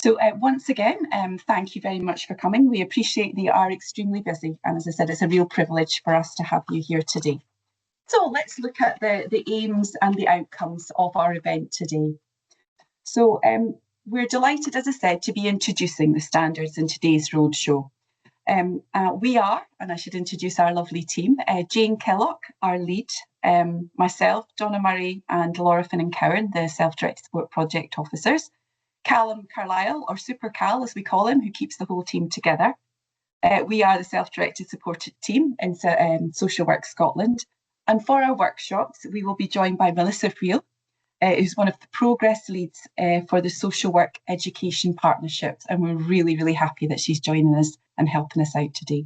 So once again, thank you very much for coming. We appreciate that you are extremely busy. And as I said, it's a real privilege for us to have you here today. So let's look at the aims and the outcomes of our event today. So we're delighted, as I said, to be introducing the standards in today's roadshow. We are, and I should introduce our lovely team, Jane Killock, our lead, myself, Donna Murray and Laura Finnan-Cowan, the Self-Directed Support Project Officers, Callum Carlisle, or Super Cal as we call him, who keeps the whole team together. We are the Self-Directed Support Team in Social Work Scotland. And for our workshops, we will be joined by Melissa Friel, who's one of the progress leads for the Social Work Education Partnerships. And we're really, really happy that she's joining us and helping us out today.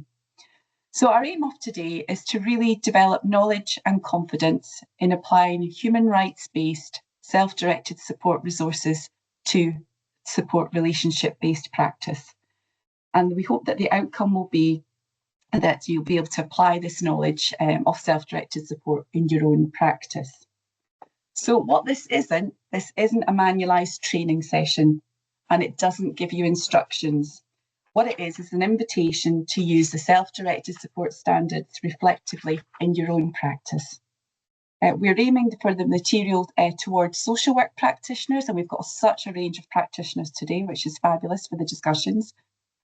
So our aim of today is to really develop knowledge and confidence in applying human rights-based, self-directed support resources to support relationship-based practice. And we hope that the outcome will be that you'll be able to apply this knowledge of self-directed support in your own practice. So what this isn't a manualised training session, and it doesn't give you instructions. What it is an invitation to use the self-directed support standards reflectively in your own practice. We're aiming for the material towards social work practitioners, and we've got such a range of practitioners today, which is fabulous for the discussions.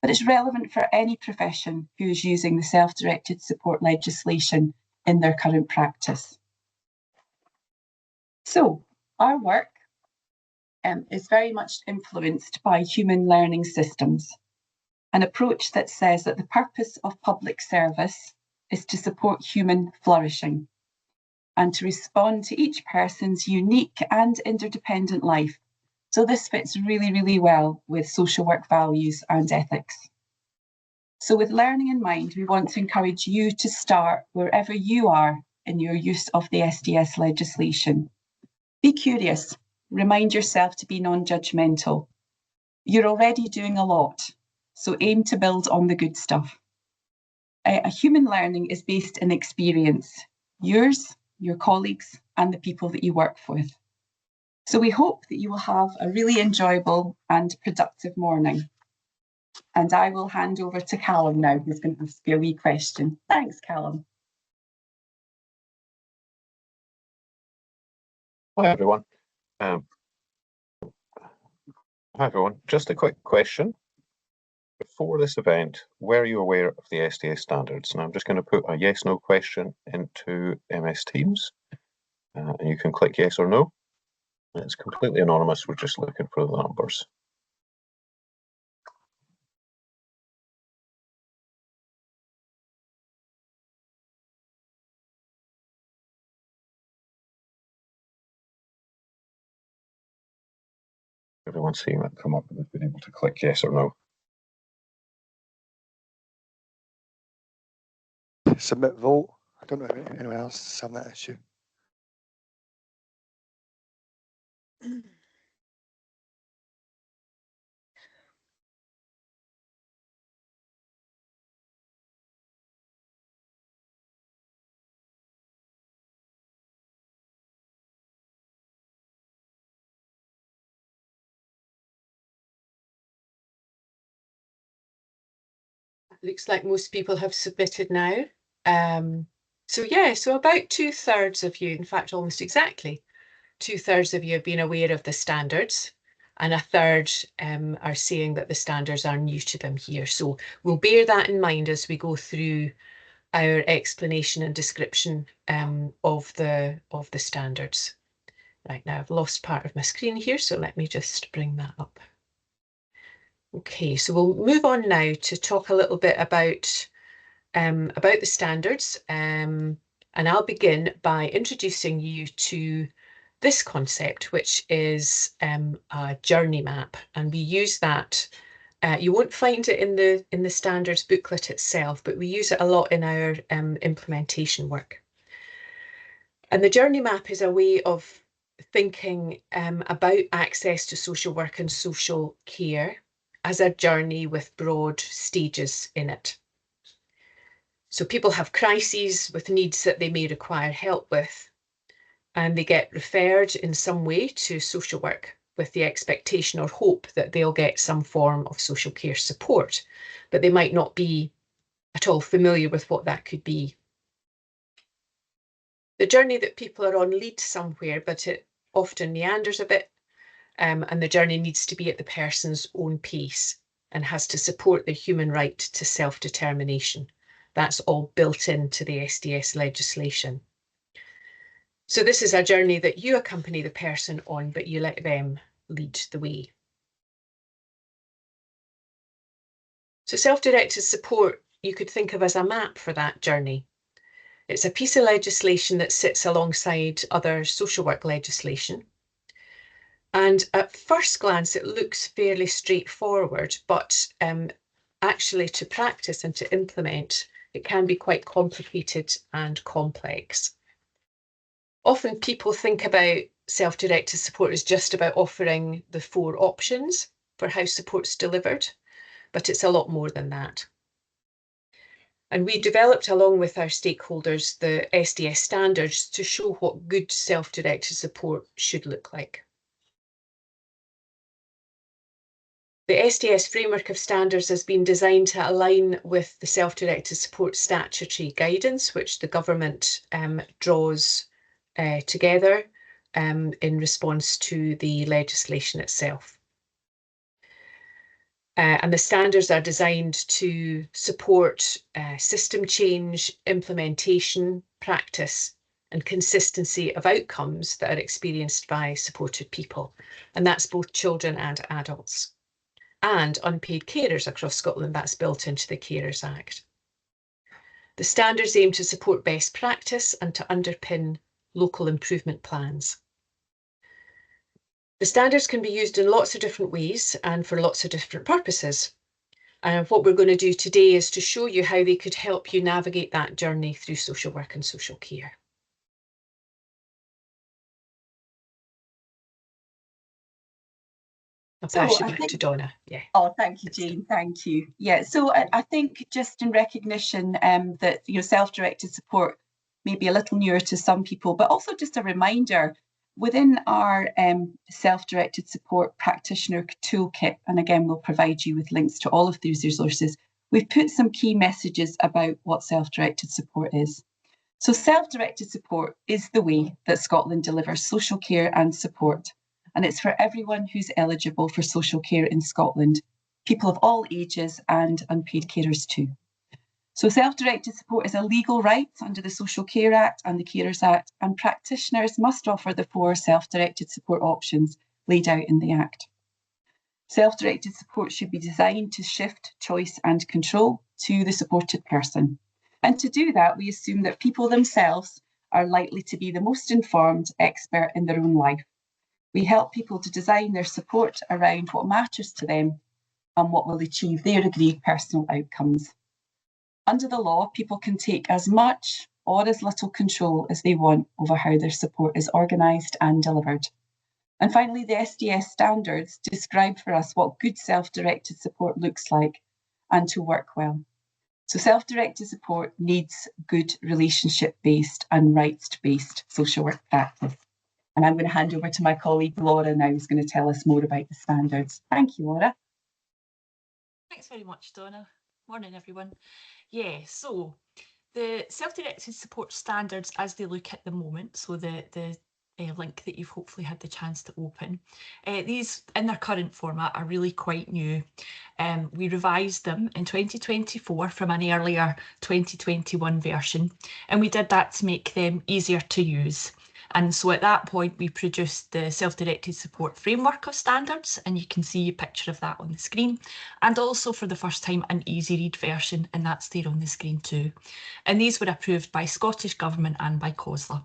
But it's relevant for any profession who is using the self-directed support legislation in their current practice. So our work is very much influenced by human learning systems, an approach that says that the purpose of public service is to support human flourishing and to respond to each person's unique and interdependent life. So this fits really, really well with social work values and ethics. So with learning in mind, we want to encourage you to start wherever you are in your use of the SDS legislation. Be curious, remind yourself to be non-judgmental. You're already doing a lot, so aim to build on the good stuff. A human learning is based in experience, yours, your colleagues, and the people that you work with. So we hope that you will have a really enjoyable and productive morning. And I will hand over to Callum now, who's going to ask you a wee question. Thanks, Callum. Hi, everyone. Just a quick question. Before this event, were you aware of the SDS standards? And I'm just going to put a yes/no question into MS Teams, and you can click yes or no. It's completely anonymous. We're just looking for the numbers. Everyone's seeing that come up and they've been able to click yes or no. Submit vote. I don't know if anyone else is having that issue. Looks like most people have submitted now. So about 2/3 of you, in fact, almost exactly 2/3 of you have been aware of the standards, and 1/3 are saying that the standards are new to them here. So we'll bear that in mind as we go through our explanation and description of the standards. Right, now I've lost part of my screen here, so let me just bring that up. Okay, so we'll move on now to talk a little bit about the standards, and I'll begin by introducing you to this concept, which is a journey map, and we use that. You won't find it in the standards booklet itself, but we use it a lot in our implementation work. And the journey map is a way of thinking about access to social work and social care as a journey with broad stages in it. So people have crises with needs that they may require help with, and they get referred in some way to social work with the expectation or hope that they'll get some form of social care support, but they might not be at all familiar with what that could be. The journey that people are on leads somewhere, but it often meanders a bit, and the journey needs to be at the person's own pace and has to support the human right to self-determination. That's all built into the SDS legislation. So this is a journey that you accompany the person on, but you let them lead the way. So self-directed support, you could think of as a map for that journey. It's a piece of legislation that sits alongside other social work legislation. And at first glance, it looks fairly straightforward, but actually to practice and to implement, it can be quite complicated and complex. Often people think about self-directed support as just about offering the 4 options for how support's delivered, but it's a lot more than that. And we developed, along with our stakeholders, the SDS standards to show what good self-directed support should look like. The SDS framework of standards has been designed to align with the self-directed support statutory guidance, which the government draws together in response to the legislation itself. And the standards are designed to support system change, implementation, practice, and consistency of outcomes that are experienced by supported people. And that's both children and adults. And unpaid carers across Scotland, that's built into the Carers Act. The standards aim to support best practice and to underpin local improvement plans. The standards can be used in lots of different ways and for lots of different purposes. And what we're going to do today is to show you how they could help you navigate that journey through social work and social care. I'll pass you back to Donna. Yeah. Oh, thank you, Jane. Thank you. Yeah, so I think just in recognition that self-directed support may be a little newer to some people, but also just a reminder within our self-directed support practitioner toolkit, and again we'll provide you with links to all of these resources, we've put some key messages about what self-directed support is. So self-directed support is the way that Scotland delivers social care and support. And it's for everyone who's eligible for social care in Scotland, people of all ages and unpaid carers too. So self-directed support is a legal right under the Social Care Act and the Carers Act, and practitioners must offer the 4 self-directed support options laid out in the Act. Self-directed support should be designed to shift choice and control to the supported person. And to do that, we assume that people themselves are likely to be the most informed expert in their own life. We help people to design their support around what matters to them and what will achieve their agreed personal outcomes. Under the law, people can take as much or as little control as they want over how their support is organised and delivered. And finally, the SDS standards describe for us what good self-directed support looks like and to work well. So self-directed support needs good relationship-based and rights-based social work practice. And I'm going to hand over to my colleague Laura now, who's going to tell us more about the standards. Thank you, Laura. Thanks very much, Donna. Morning, everyone. Yeah, so the self-directed support standards as they look at the moment, so the link that you've hopefully had the chance to open, these in their current format are really quite new. We revised them in 2024 from an earlier 2021 version, and we did that to make them easier to use. And so at that point, we produced the self-directed support framework of standards, and you can see a picture of that on the screen. And also for the first time, an easy read version, and that's there on the screen too. And these were approved by Scottish Government and by COSLA.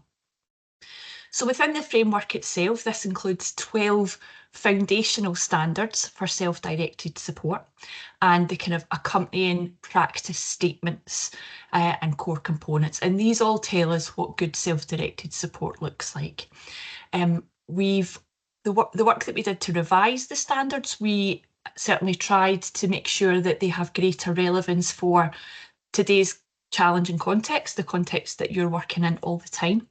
So within the framework itself, this includes 12 foundational standards for self-directed support and the kind of accompanying practice statements and core components. And these all tell us what good self-directed support looks like. The work that we did to revise the standards, we certainly tried to make sure that they have greater relevance for today's challenging context, the context that you're working in all the time.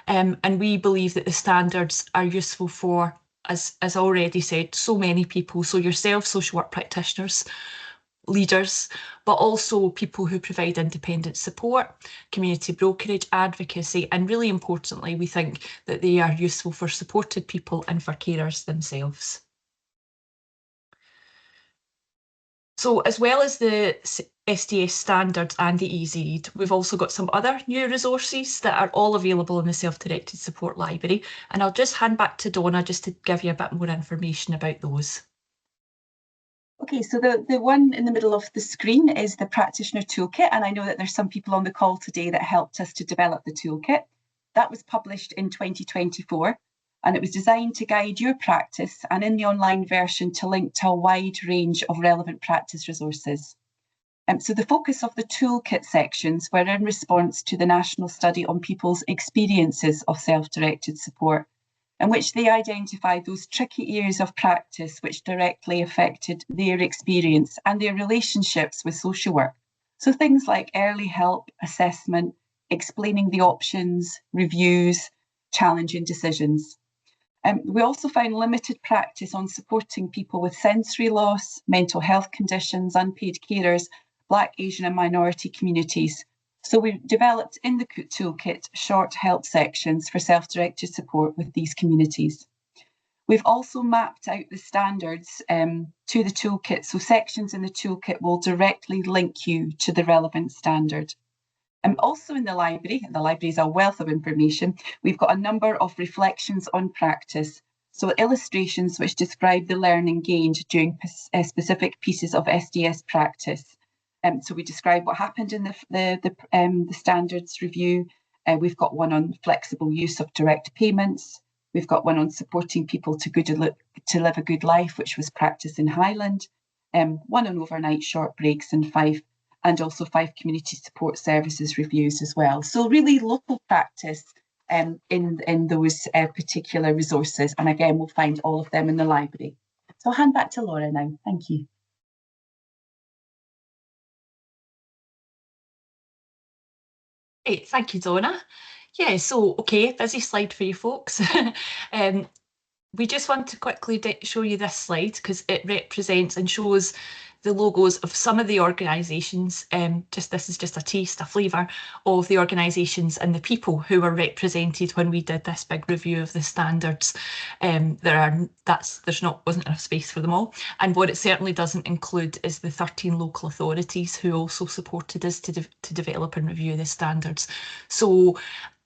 And we believe that the standards are useful for as already said, so many people, so yourself, social work practitioners, leaders, but also people who provide independent support, community brokerage, advocacy, and really importantly, we think that they are useful for supported people and for carers themselves. So as well as the SDS standards and the Easy Read, we've also got some other new resources that are all available in the Self-Directed Support Library. And I'll just hand back to Donna just to give you a bit more information about those. Okay, so the one in the middle of the screen is the Practitioner Toolkit, and I know that there's some people on the call today that helped us to develop the toolkit. That was published in 2024, and it was designed to guide your practice, and in the online version to link to a wide range of relevant practice resources. So the focus of the toolkit sections were in response to the national study on people's experiences of self-directed support, in which they identified those tricky areas of practice which directly affected their experience and their relationships with social work. So things like early help, assessment, explaining the options, reviews, challenging decisions. We also found limited practice on supporting people with sensory loss, mental health conditions, unpaid carers, Black, Asian and minority communities. So we developed in the toolkit short help sections for self-directed support with these communities. We've also mapped out the standards to the toolkit, so sections in the toolkit will directly link you to the relevant standard. Also in the library is a wealth of information, we've got a number of reflections on practice, so illustrations which describe the learning gained during specific pieces of SDS practice. So we describe what happened in the standards review. We've got one on flexible use of direct payments. We've got one on supporting people to live a good life, which was practice in Highland. One on overnight short breaks and also 5 community support services reviews as well. So really local practice in those particular resources. And again, we'll find all of them in the library. So I'll hand back to Laura now. Thank you. Great, thank you, Donna. Yeah, so, okay, busy slide for you folks. We just want to quickly show you this slide because it represents and shows the logos of some of the organisations. This is just a taste, a flavour of the organisations and the people who were represented when we did this big review of the standards. Wasn't enough space for them all. And what it certainly doesn't include is the 13 local authorities who also supported us to develop and review the standards. So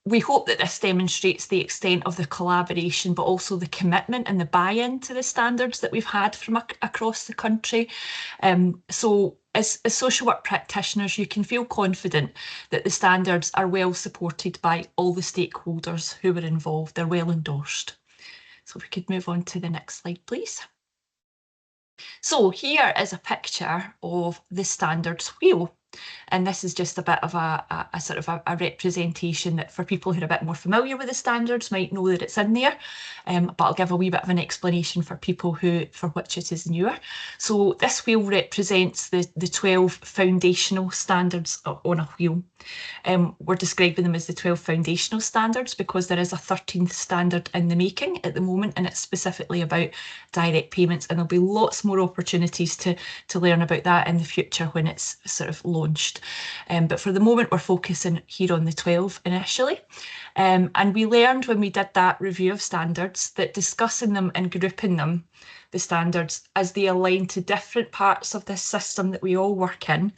we hope that this demonstrates the extent of the collaboration, but also the commitment and the buy-in to the standards that we've had from across the country. So as social work practitioners, you can feel confident that the standards are well supported by all the stakeholders who were involved. They're well endorsed. So if we could move on to the next slide, please. So here is a picture of the standards wheel. And this is just a bit of a sort of a representation that for people who are a bit more familiar with the standards might know that it's in there, but I'll give a wee bit of an explanation for people for which it is newer. So this wheel represents the 12 foundational standards on a wheel. We're describing them as the 12 foundational standards because there is a 13th standard in the making at the moment, and it's specifically about direct payments, and there'll be lots more opportunities to learn about that in the future when it's sort of launched. But for the moment, we're focusing here on the 12 initially. And we learned when we did that review of standards that discussing them and grouping them, the standards, as they align to different parts of this system that we all work in,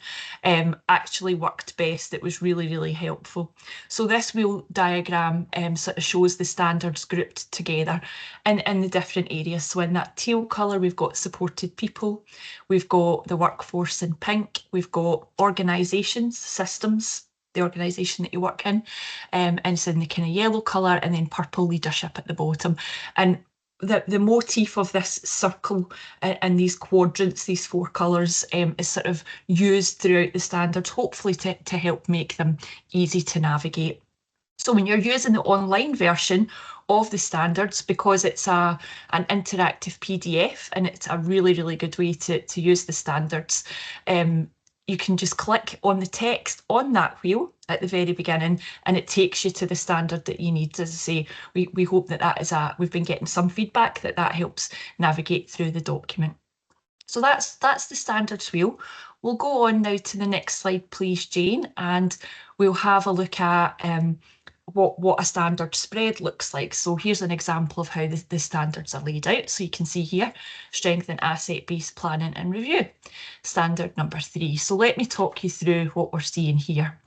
actually worked best. It was really, really helpful. So this wheel diagram sort of shows the standards grouped together in the different areas. So in that teal colour, we've got supported people, we've got the workforce in pink, we've got organisations, systems, the organisation that you work in, and it's in the kind of yellow colour, and then purple, leadership at the bottom. And the motif of this circle and these quadrants, these 4 colours, is sort of used throughout the standards, hopefully to help make them easy to navigate. So when you're using the online version of the standards, because it's an interactive PDF and it's a really, really good way to use the standards, you can just click on the text on that wheel at the very beginning and it takes you to the standard that you need. As I say, we hope that we've been getting some feedback that helps navigate through the document. So that's the standards wheel. We'll go on now to the next slide, please, Jane, and we'll have a look at what a standard spread looks like. So here's an example of how the standards are laid out. So you can see here, strengthen asset-based planning and review, standard number 3. So let me talk you through what we're seeing here.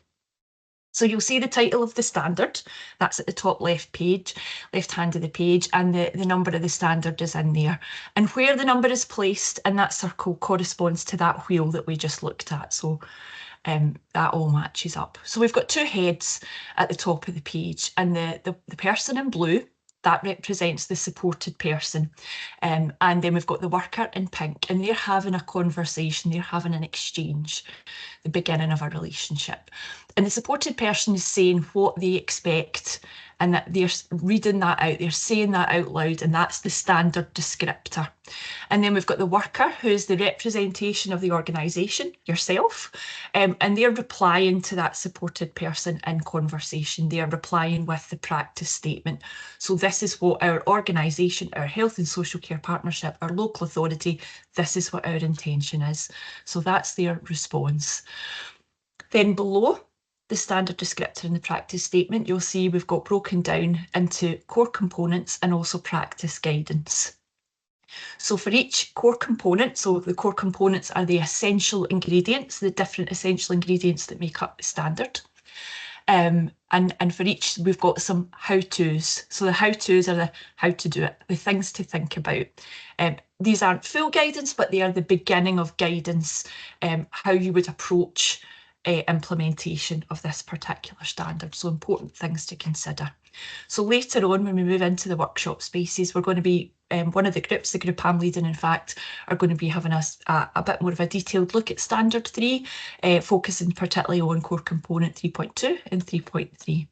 So you'll see the title of the standard, that's at the top left hand of the page, and the number of the standard is in there. And where the number is placed in that circle corresponds to that wheel that we just looked at. So that all matches up. So we've got 2 heads at the top of the page, and the person in blue, that represents the supported person. And then we've got the worker in pink, and they're having a conversation, they're having an exchange, the beginning of a relationship. And the supported person is saying what they expect, and that they're reading that out, they're saying that out loud, and that's the standard descriptor. And then we've got the worker, who is the representation of the organisation, yourself, and they're replying to that supported person in conversation. They are replying with the practice statement. So this is what our organisation, our health and social care partnership, our local authority, this is what our intention is. So that's their response. Then below the standard descriptor in the practice statement, you'll see we've got broken down into core components and also practice guidance. So for each core component, so the core components are the essential ingredients, the different essential ingredients that make up the standard. And for each, we've got some how-tos. So the how-tos are the how to do it, the things to think about. These aren't full guidance, but they are the beginning of guidance, how you would approach implementation of this particular standard. So important things to consider. So later on, when we move into the workshop spaces, we're going to be, one of the groups, the group I'm leading, in fact, are going to be having a bit more of a detailed look at standard 3, focusing particularly on core component 3.2 and 3.3.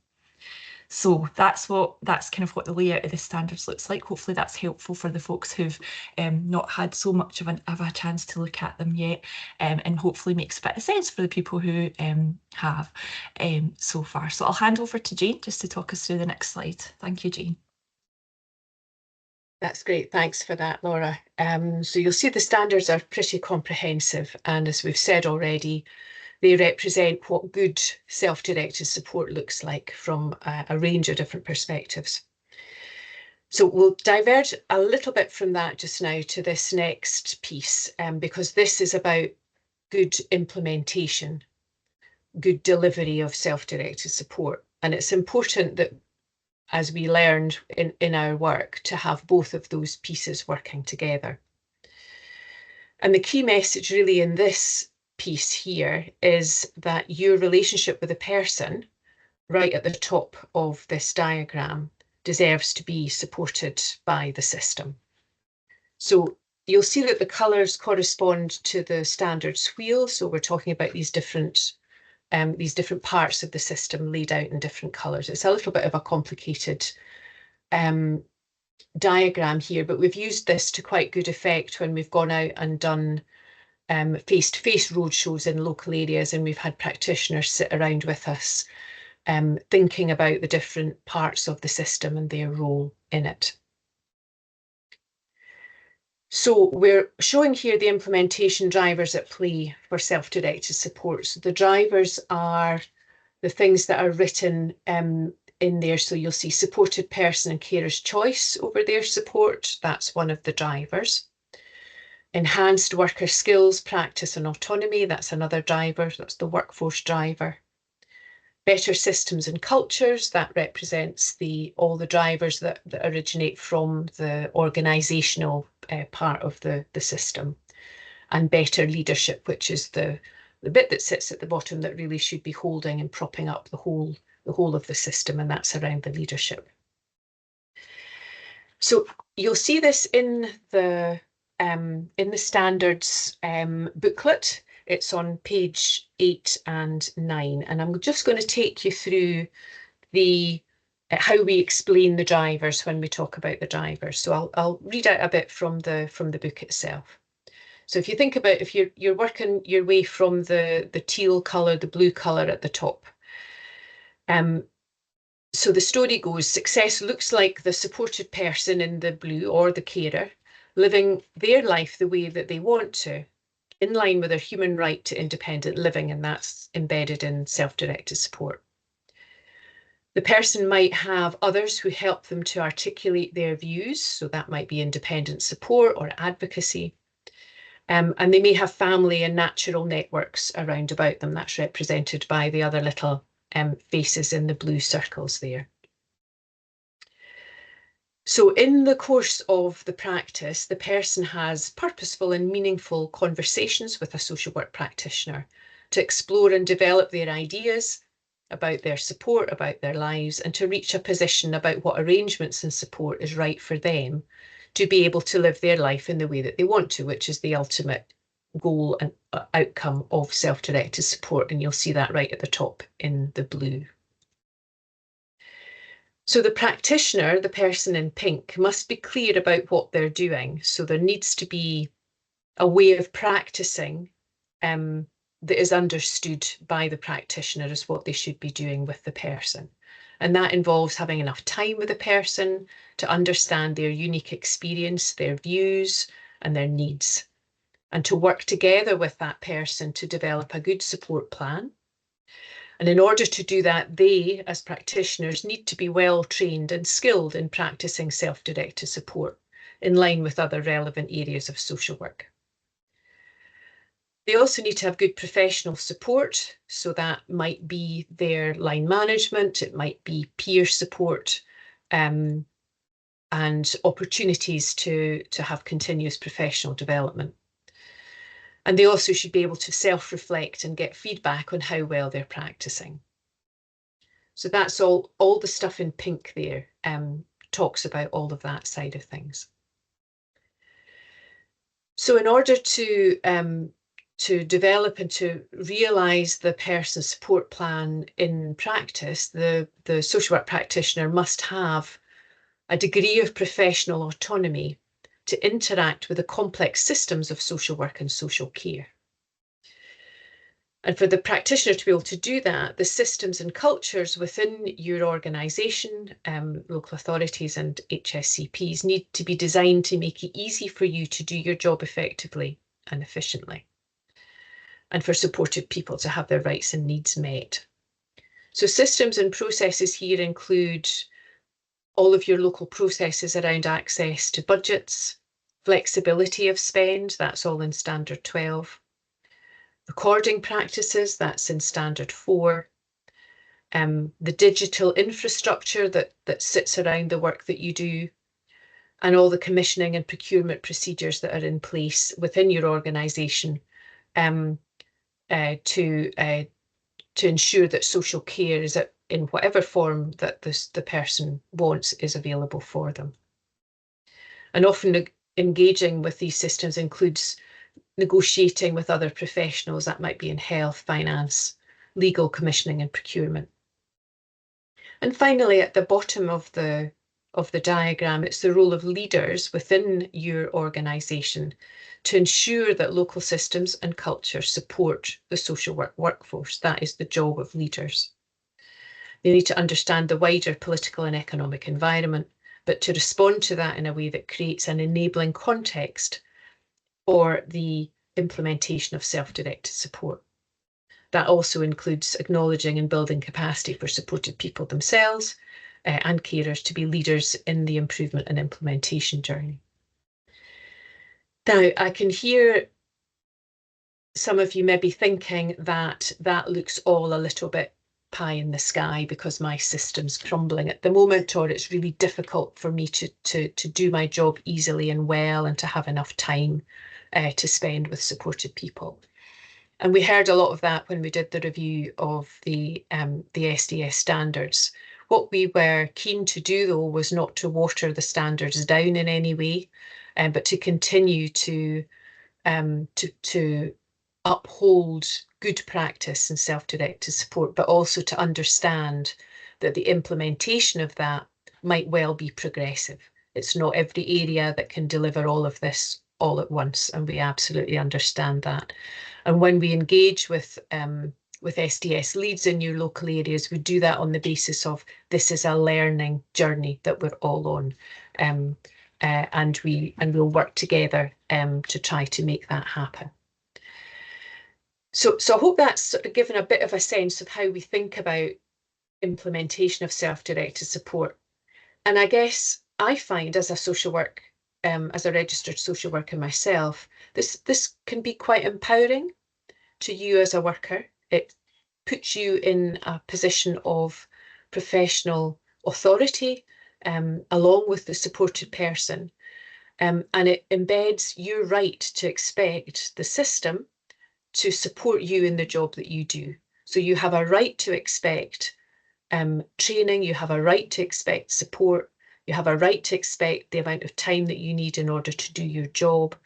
So that's kind of what the layout of the standards looks like. Hopefully that's helpful for the folks who've not had so much of a chance to look at them yet, and hopefully makes a bit of sense for the people who have so far. So I'll hand over to Jane just to talk us through the next slide. Thank you, Jane. That's great, thanks for that, Laura. So you'll see the standards are pretty comprehensive, and as we've said already, they represent what good self-directed support looks like from a range of different perspectives. So we'll diverge a little bit from that just now to this next piece, because this is about good implementation, good delivery of self-directed support. And it's important that, as we learned in our work, to have both of those pieces working together. And the key message really in this piece here is that your relationship with the person right at the top of this diagram deserves to be supported by the system. So you'll see that the colours correspond to the standards wheel. So we're talking about these different parts of the system laid out in different colours. It's a little bit of a complicated diagram here, but we've used this to quite good effect when we've gone out and done face-to-face roadshows in local areas, and we've had practitioners sit around with us thinking about the different parts of the system and their role in it. So we're showing here the implementation drivers at play for self-directed support. So the drivers are the things that are written in there. So you'll see supported person and carer's choice over their support. That's one of the drivers. Enhanced worker skills, practice and autonomy. That's another driver. That's the workforce driver. Better systems and cultures. That represents all the drivers that originate from the organisational part of the system. And better leadership, which is the bit that sits at the bottom that really should be holding and propping up the whole of the system, and that's around the leadership. So you'll see this in the standards booklet. It's on page 8 and 9, and I'm just going to take you through how we explain the drivers when we talk about the drivers. So I'll read out a bit from the book itself. So if you think about, if you're working your way from the teal colour, the blue colour at the top. So the story goes, success looks like the supported person in the blue, or the carer, living their life the way that they want to, in line with their human right to independent living, and that's embedded in self-directed support. The person might have others who help them to articulate their views, so that might be independent support or advocacy. And they may have family and natural networks around about them. That's represented by the other little faces in the blue circles there. So in the course of the practice, the person has purposeful and meaningful conversations with a social work practitioner to explore and develop their ideas about their support, about their lives, and to reach a position about what arrangements and support is right for them to be able to live their life in the way that they want to, which is the ultimate goal and outcome of self-directed support. And you'll see that right at the top in the blue. So the practitioner, the person in pink, must be clear about what they're doing. So there needs to be a way of practicing that is understood by the practitioner as what they should be doing with the person. And that involves having enough time with the person to understand their unique experience, their views, and their needs, and to work together with that person to develop a good support plan. And in order to do that, they, as practitioners, need to be well trained and skilled in practicing self-directed support in line with other relevant areas of social work. They also need to have good professional support. So that might be their line management, it might be peer support, and opportunities to have continuous professional development. And they also should be able to self-reflect and get feedback on how well they're practicing. So that's all the stuff in pink there talks about all of that side of things. So in order to develop and to realise the person's support plan in practice, the social work practitioner must have a degree of professional autonomy to interact with the complex systems of social work and social care. And for the practitioner to be able to do that, the systems and cultures within your organisation, local authorities and HSCPs need to be designed to make it easy for you to do your job effectively and efficiently, and for supported people to have their rights and needs met. So systems and processes here include all of your local processes around access to budgets, flexibility of spend, that's all in Standard 12. Recording practices, that's in Standard 4. The digital infrastructure that sits around the work that you do, and all the commissioning and procurement procedures that are in place within your organisation to ensure that social care is in whatever form that the person wants is available for them. And often engaging with these systems includes negotiating with other professionals, that might be in health, finance, legal, commissioning and procurement. And finally, at the bottom of the diagram, it's the role of leaders within your organisation to ensure that local systems and culture support the social work workforce. That is the job of leaders. They need to understand the wider political and economic environment, but to respond to that in a way that creates an enabling context for the implementation of self-directed support. That also includes acknowledging and building capacity for supported people themselves and carers to be leaders in the improvement and implementation journey. Now, I can hear some of you may be thinking that that looks all a little bit pie in the sky because my system's crumbling at the moment, or it's really difficult for me to do my job easily and well and to have enough time to spend with supported people. And we heard a lot of that when we did the review of the SDS standards. What we were keen to do, though, was not to water the standards down in any way, but to continue to uphold good practice and self-directed support, but also to understand that the implementation of that might well be progressive. It's not every area that can deliver all of this all at once, and we absolutely understand that. And when we engage with SDS leads in new local areas, we do that on the basis of this is a learning journey that we're all on, and we'll work together to try to make that happen. So I hope that's sort of given a bit of a sense of how we think about implementation of self-directed support. And I guess I find as a social work, as a registered social worker myself, this can be quite empowering to you as a worker. It puts you in a position of professional authority along with the supported person. And it embeds your right to expect the system to support you in the job that you do. So you have a right to expect training, you have a right to expect support, you have a right to expect the amount of time that you need in order to do your job.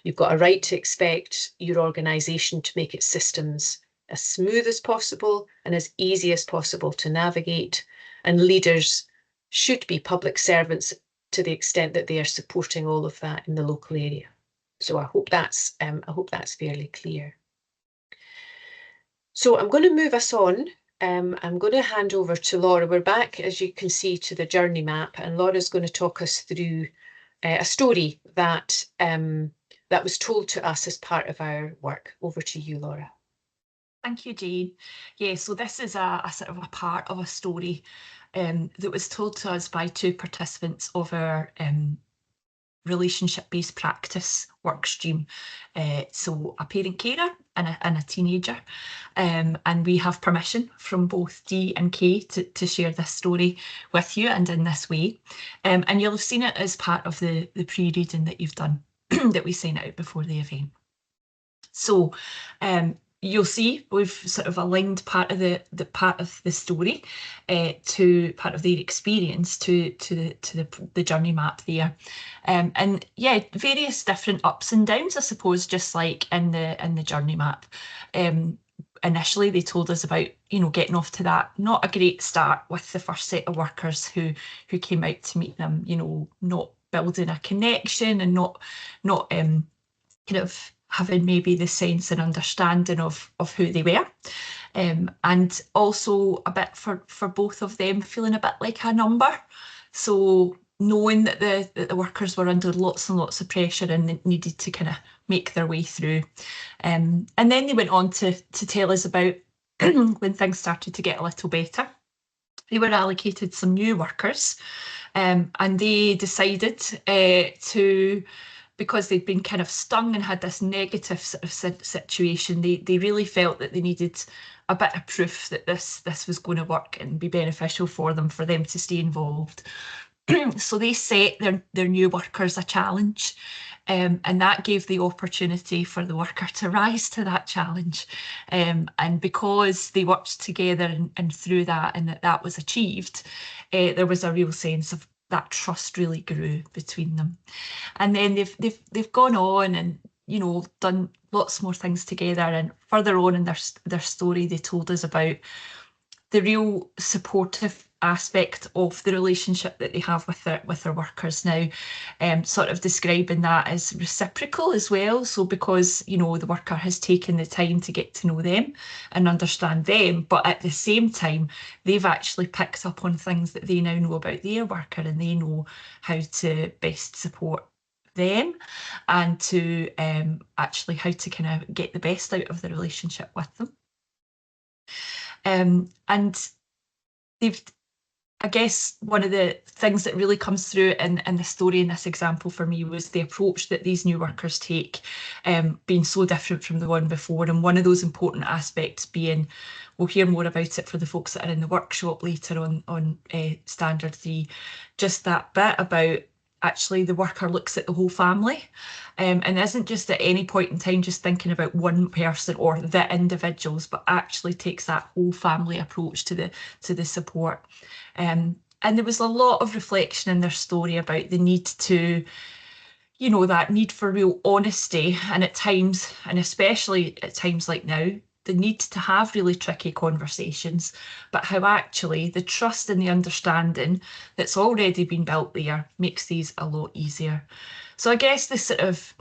You've got a right to expect your organisation to make its systems as smooth as possible and as easy as possible to navigate. And leaders should be public servants to the extent that they are supporting all of that in the local area. So I hope that's fairly clear. So I'm going to move us on. I'm going to hand over to Laura. We're back, as you can see, to the journey map, and Laura's going to talk us through a story that that was told to us as part of our work. Over to you, Laura. Thank you, Jane. Yeah, so this is a sort of a part of a story that was told to us by two participants of our relationship-based practice work stream. So a parent carer and a teenager. And we have permission from both Dee and Kay to share this story with you and in this way. And you'll have seen it as part of the pre-reading that you've done that we sent out before the event. So you'll see we've sort of aligned part of the part of the story to part of their experience to the journey map there, and yeah, various different ups and downs, I suppose, just like in the journey map. Initially they told us about, you know, getting off to that not a great start with the first set of workers who came out to meet them, you know, not building a connection and not kind of having maybe the sense and understanding of who they were, and also a bit for both of them feeling a bit like a number. So knowing that the workers were under lots and lots of pressure and needed to kind of make their way through. And then they went on to tell us about when things started to get a little better. They were allocated some new workers, and they decided to, because they'd been kind of stung and had this negative sort of situation, they really felt that they needed a bit of proof that this was going to work and be beneficial for them to stay involved. So they set their new workers a challenge, and that gave the opportunity for the worker to rise to that challenge. And because they worked together and through that, and that was achieved, there was a real sense of that trust really grew between them. And then they've gone on and, you know, done lots more things together. And further on in their story, they told us about the real supportive aspect of the relationship that they have with their workers now, sort of describing that as reciprocal as well. So because, you know, the worker has taken the time to get to know them and understand them, but at the same time they've actually picked up on things that they now know about their worker, and they know how to best support them and to actually how to kind of get the best out of the relationship with them. And they've, I guess one of the things that really comes through in the story in this example for me was the approach that these new workers take, being so different from the one before. And one of those important aspects being, we'll hear more about it for the folks that are in the workshop later on Standard 3, just that bit about actually the worker looks at the whole family, and isn't just at any point in time just thinking about one person or the individuals, but actually takes that whole family approach to the support. And there was a lot of reflection in their story about the need to, you know, that need for real honesty, and at times, and especially at times like now, the need to have really tricky conversations, but how actually the trust and the understanding that's already been built there makes these a lot easier. So I guess this sort of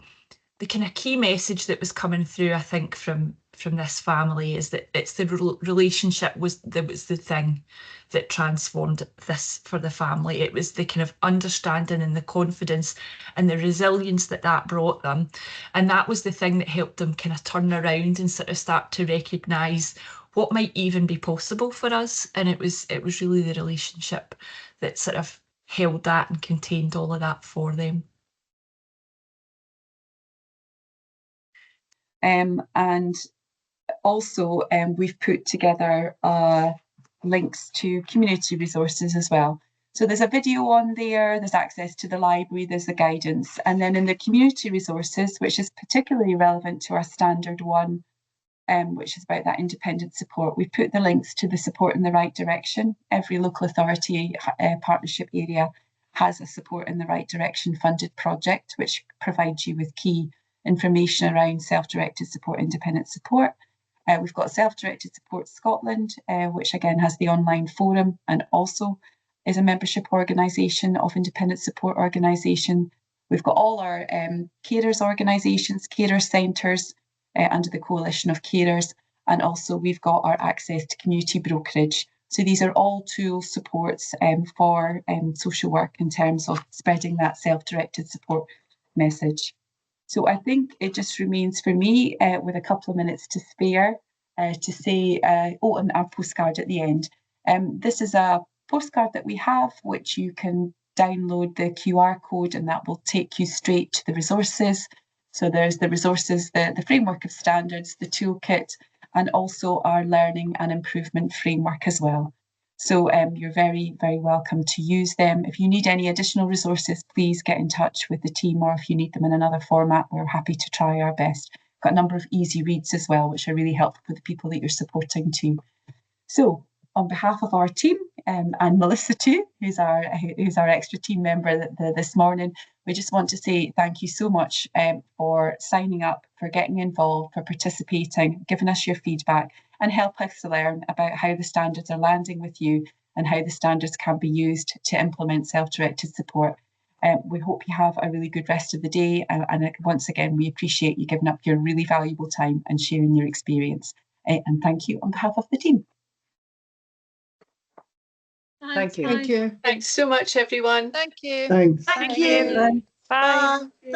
kind of key message that was coming through, I think, from this family is that it's the relationship was the thing that transformed this for the family. It was the kind of understanding and the confidence and the resilience that brought them. And that was the thing that helped them kind of turn around and sort of start to recognise what might even be possible for us. And it was really the relationship that sort of held that and contained all of that for them. And also we've put together links to community resources as well. So there's a video on there, there's access to the library, there's the guidance, and then in the community resources, which is particularly relevant to our standard 1, which is about that independent support, we've put the links to the support in the right direction. Every local authority partnership area has a support in the right direction funded project, which provides you with key information around self-directed support, independent support. We've got Self-Directed Support Scotland, which again has the online forum and also is a membership organisation of independent support organisation. We've got all our carers organisations, carer centres under the Coalition of Carers, and also we've got our access to community brokerage. So these are all tool supports for social work in terms of spreading that self-directed support message. So I think it just remains for me, with a couple of minutes to spare, to say, and our postcard at the end. This is a postcard that we have, which you can download the QR code, and that will take you straight to the resources. So there's the resources, the framework of standards, the toolkit, and also our learning and improvement framework as well. So you're very, very welcome to use them. If you need any additional resources, please get in touch with the team, or if you need them in another format, we're happy to try our best. Got a number of easy reads as well, which are really helpful for the people that you're supporting too. So on behalf of our team, and Melissa too, who's our extra team member this morning, we just want to say thank you so much for signing up, for getting involved, for participating, giving us your feedback, and help us to learn about how the standards are landing with you and how the standards can be used to implement self-directed support. We hope you have a really good rest of the day, and once again, we appreciate you giving up your really valuable time and sharing your experience. And thank you on behalf of the team. Thank you. Thank you. Thanks so much, everyone. Thank you. Thanks. Thank you. Bye. Bye. Thank you.